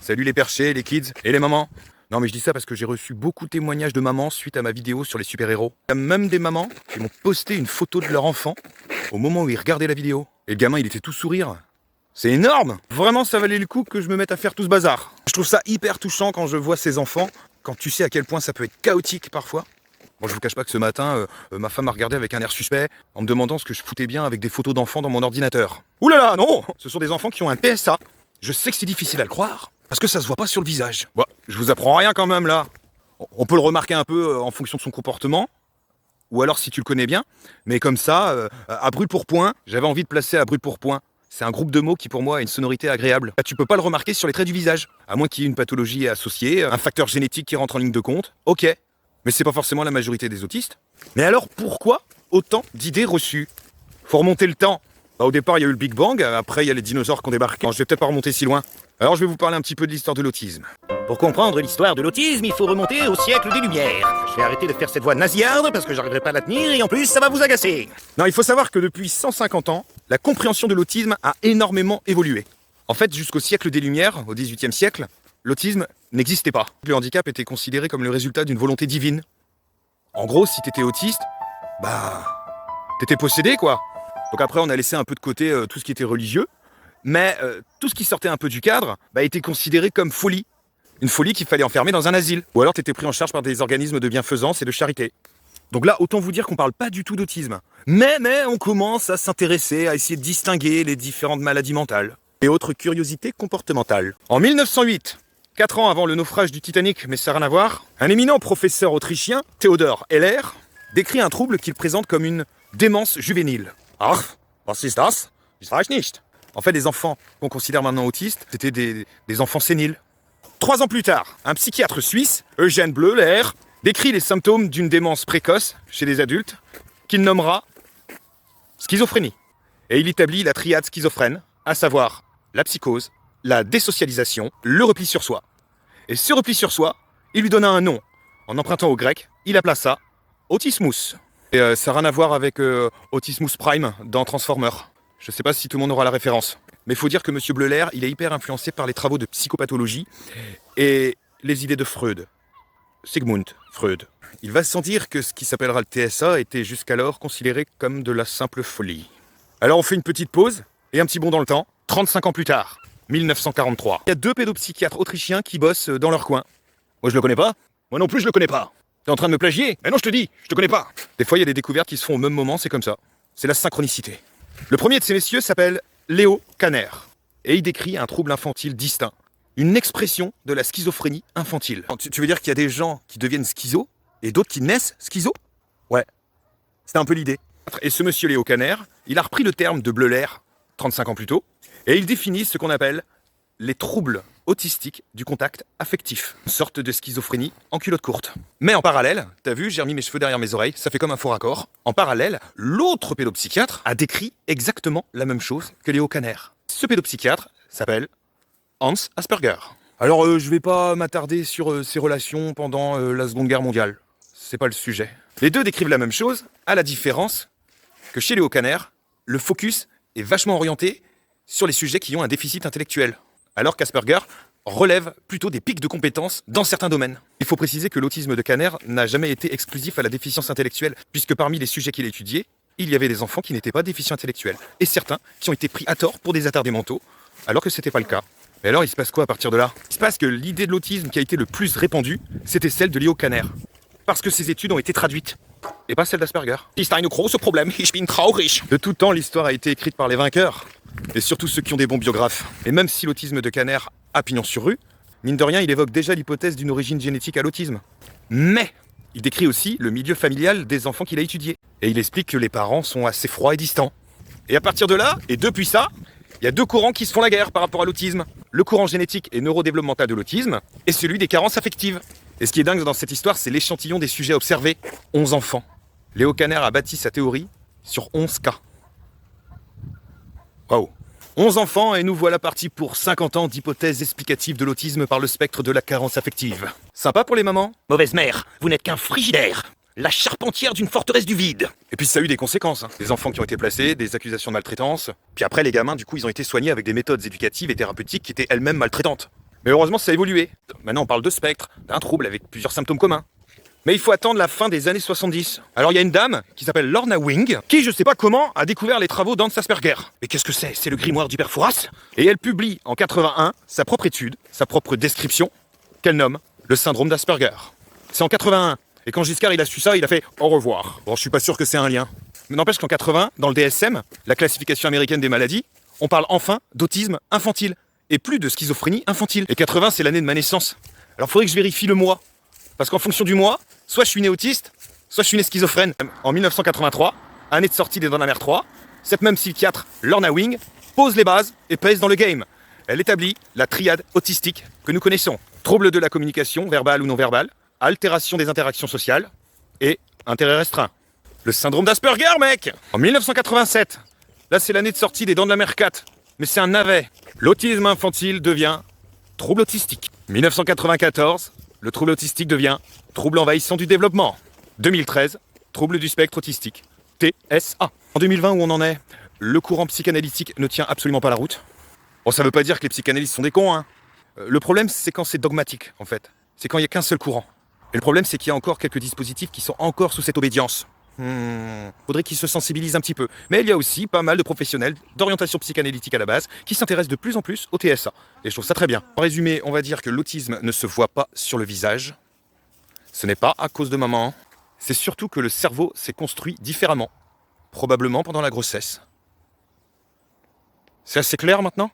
Salut les perchés, les kids et les mamans. Non mais je dis ça parce que j'ai reçu beaucoup de témoignages de mamans suite à ma vidéo sur les super-héros. Il y a même des mamans qui m'ont posté une photo de leur enfant au moment où ils regardaient la vidéo. Et le gamin, il était tout sourire. C'est énorme! Vraiment, ça valait le coup que je me mette à faire tout ce bazar. Je trouve ça hyper touchant quand je vois ces enfants, quand tu sais à quel point ça peut être chaotique parfois. Bon, je vous cache pas que ce matin, ma femme m'a regardé avec un air suspect en me demandant ce que je foutais bien avec des photos d'enfants dans mon ordinateur. Ouh là là, non! Ce sont des enfants qui ont un PSA. Je sais que c'est difficile à le croire, parce que ça se voit pas sur le visage. Bon, je vous apprends rien quand même là. On peut le remarquer un peu en fonction de son comportement, ou alors si tu le connais bien, mais comme ça, à brûle pour point, j'avais envie de placer à brûle pour point. C'est un groupe de mots qui pour moi a une sonorité agréable. Tu peux pas le remarquer sur les traits du visage, à moins qu'il y ait une pathologie associée, un facteur génétique qui rentre en ligne de compte. Ok, mais c'est pas forcément la majorité des autistes. Mais alors pourquoi autant d'idées reçues? Faut remonter le temps. Bah, au départ il y a eu le Big Bang, après il y a les dinosaures qui ont débarqué. Non, je vais peut-être pas remonter si loin. Alors je vais vous parler un petit peu de l'histoire de l'autisme. Pour comprendre l'histoire de l'autisme, il faut remonter au siècle des Lumières. Je vais arrêter de faire cette voix nasillarde parce que j'arriverai pas à la tenir et en plus ça va vous agacer. Non, il faut savoir que depuis 150 ans, la compréhension de l'autisme a énormément évolué. En fait, jusqu'au siècle des Lumières, au XVIIIe siècle, l'autisme n'existait pas. Le handicap était considéré comme le résultat d'une volonté divine. En gros, si t'étais autiste, bah, t'étais possédé quoi. Donc après, on a laissé un peu de côté tout ce qui était religieux, mais tout ce qui sortait un peu du cadre était considéré comme folie. Une folie qu'il fallait enfermer dans un asile. Ou alors t'étais pris en charge par des organismes de bienfaisance et de charité. Donc là, autant vous dire qu'on parle pas du tout d'autisme. Mais on commence à s'intéresser, à essayer de distinguer les différentes maladies mentales et autres curiosités comportementales. En 1908, 4 ans avant le naufrage du Titanic, mais ça n'a rien à voir, un éminent professeur autrichien, Theodor Heller, décrit un trouble qu'il présente comme une démence juvénile. Ach, was ist das? Ich weiß nicht. En fait, les enfants qu'on considère maintenant autistes, c'était des enfants séniles. 3 ans plus tard, un psychiatre suisse, Eugène Bleuler, décrit les symptômes d'une démence précoce chez les adultes, qu'il nommera schizophrénie. Et il établit la triade schizophrène, à savoir la psychose, la désocialisation, le repli sur soi. Et ce repli sur soi, il lui donna un nom. En empruntant au grec, il appela ça autismus. Et ça n'a rien à voir avec Autismus Prime dans Transformers. Je sais pas si tout le monde aura la référence. Mais il faut dire que M. Bleuler, il est hyper influencé par les travaux de psychopathologie et les idées de Freud. Sigmund Freud. Il va sans dire que ce qui s'appellera le TSA était jusqu'alors considéré comme de la simple folie. Alors on fait une petite pause et un petit bond dans le temps. 35 ans plus tard, 1943. Il y a 2 pédopsychiatres autrichiens qui bossent dans leur coin. Moi je le connais pas. Moi non plus je le connais pas. T'es en train de me plagier? Mais non, je te dis, je te connais pas. Des fois il y a des découvertes qui se font au même moment, c'est comme ça. C'est la synchronicité. Le premier de ces messieurs s'appelle Léo Kanner. Et il décrit un trouble infantile distinct. Une expression de la schizophrénie infantile. Tu veux dire qu'il y a des gens qui deviennent schizo et d'autres qui naissent schizo? Ouais, c'était un peu l'idée. Et ce monsieur Léo Kanner, il a repris le terme de Bleuler 35 ans plus tôt, et il définit ce qu'on appelle les troubles autistiques du contact affectif. Une sorte de schizophrénie en culotte courte. Mais en parallèle, t'as vu, j'ai remis mes cheveux derrière mes oreilles, ça fait comme un faux raccord. En parallèle, l'autre pédopsychiatre a décrit exactement la même chose que Léo Kanner. Ce pédopsychiatre s'appelle Hans Asperger. Alors, je vais pas m'attarder sur ces relations pendant la Seconde Guerre mondiale. C'est pas le sujet. Les deux décrivent la même chose, à la différence que chez Léo Kanner, le focus est vachement orienté sur les sujets qui ont un déficit intellectuel. Alors qu'Asperger relève plutôt des pics de compétences dans certains domaines. Il faut préciser que l'autisme de Kanner n'a jamais été exclusif à la déficience intellectuelle, puisque parmi les sujets qu'il étudiait, il y avait des enfants qui n'étaient pas déficients intellectuels, et certains qui ont été pris à tort pour des attardés mentaux, alors que c'était pas le cas. Mais alors il se passe quoi à partir de là? Il se passe que l'idée de l'autisme qui a été le plus répandue, c'était celle de Léo Kanner. Parce que ses études ont été traduites, et pas celle d'Asperger. Ist ein großes Problem, ich bin traurig. De tout temps, l'histoire a été écrite par les vainqueurs, et surtout ceux qui ont des bons biographes. Et même si l'autisme de Kanner a pignon sur rue, mine de rien, il évoque déjà l'hypothèse d'une origine génétique à l'autisme. Mais il décrit aussi le milieu familial des enfants qu'il a étudiés. Et il explique que les parents sont assez froids et distants. Et à partir de là, et depuis ça, il y a 2 courants qui se font la guerre par rapport à l'autisme. Le courant génétique et neurodéveloppemental de l'autisme, et celui des carences affectives. Et ce qui est dingue dans cette histoire, c'est l'échantillon des sujets observés. 11 enfants. Léo Kanner a bâti sa théorie sur 11 cas. Waouh. 11 enfants et nous voilà partis pour 50 ans d'hypothèses explicatives de l'autisme par le spectre de la carence affective. Sympa pour les mamans? Mauvaise mère, vous n'êtes qu'un frigidaire. La charpentière d'une forteresse du vide. Et puis ça a eu des conséquences. Des enfants qui ont été placés, des accusations de maltraitance. Puis après, les gamins, du coup, ils ont été soignés avec des méthodes éducatives et thérapeutiques qui étaient elles-mêmes maltraitantes. Mais heureusement, ça a évolué. Maintenant, on parle de spectre, d'un trouble avec plusieurs symptômes communs. Mais il faut attendre la fin des années 70. Alors il y a une dame qui s'appelle Lorna Wing, qui je sais pas comment a découvert les travaux d'Hans Asperger. Mais qu'est-ce que c'est? C'est le grimoire du père Fouras. Et elle publie en 81 sa propre étude, sa propre description, qu'elle nomme le syndrome d'Asperger. C'est en 81. Et quand Giscard il a su ça, il a fait au revoir. Bon, je suis pas sûr que c'est un lien. Mais n'empêche qu'en 80, dans le DSM, la classification américaine des maladies, on parle enfin d'autisme infantile. Et plus de schizophrénie infantile. Et 80, c'est l'année de ma naissance. Alors faudrait que je vérifie le mois. Parce qu'en fonction du mois, soit je suis né autiste, soit je suis né schizophrène. En 1983, année de sortie des Dents de la Mer 3, cette même psychiatre, Lorna Wing, pose les bases et pèse dans le game. Elle établit la triade autistique que nous connaissons. Trouble de la communication, verbale ou non verbale, altération des interactions sociales et intérêt restreint. Le syndrome d'Asperger, mec! En 1987, là c'est l'année de sortie des Dents de la Mer 4, mais c'est un navet. L'autisme infantile devient trouble autistique. 1994, le trouble autistique devient trouble envahissant du développement. 2013, trouble du spectre autistique. TSA. En 2020, où on en est, le courant psychanalytique ne tient absolument pas la route. Bon, ça veut pas dire que les psychanalystes sont des cons, hein. Le problème, c'est quand c'est dogmatique, en fait. C'est quand il n'y a qu'un seul courant. Et le problème, c'est qu'il y a encore quelques dispositifs qui sont encore sous cette obédience. Faudrait qu'ils se sensibilisent un petit peu. Mais il y a aussi pas mal de professionnels d'orientation psychanalytique à la base qui s'intéressent de plus en plus au TSA. Et je trouve ça très bien. En résumé, on va dire que l'autisme ne se voit pas sur le visage. Ce n'est pas à cause de maman. C'est surtout que le cerveau s'est construit différemment. Probablement pendant la grossesse. C'est assez clair maintenant ?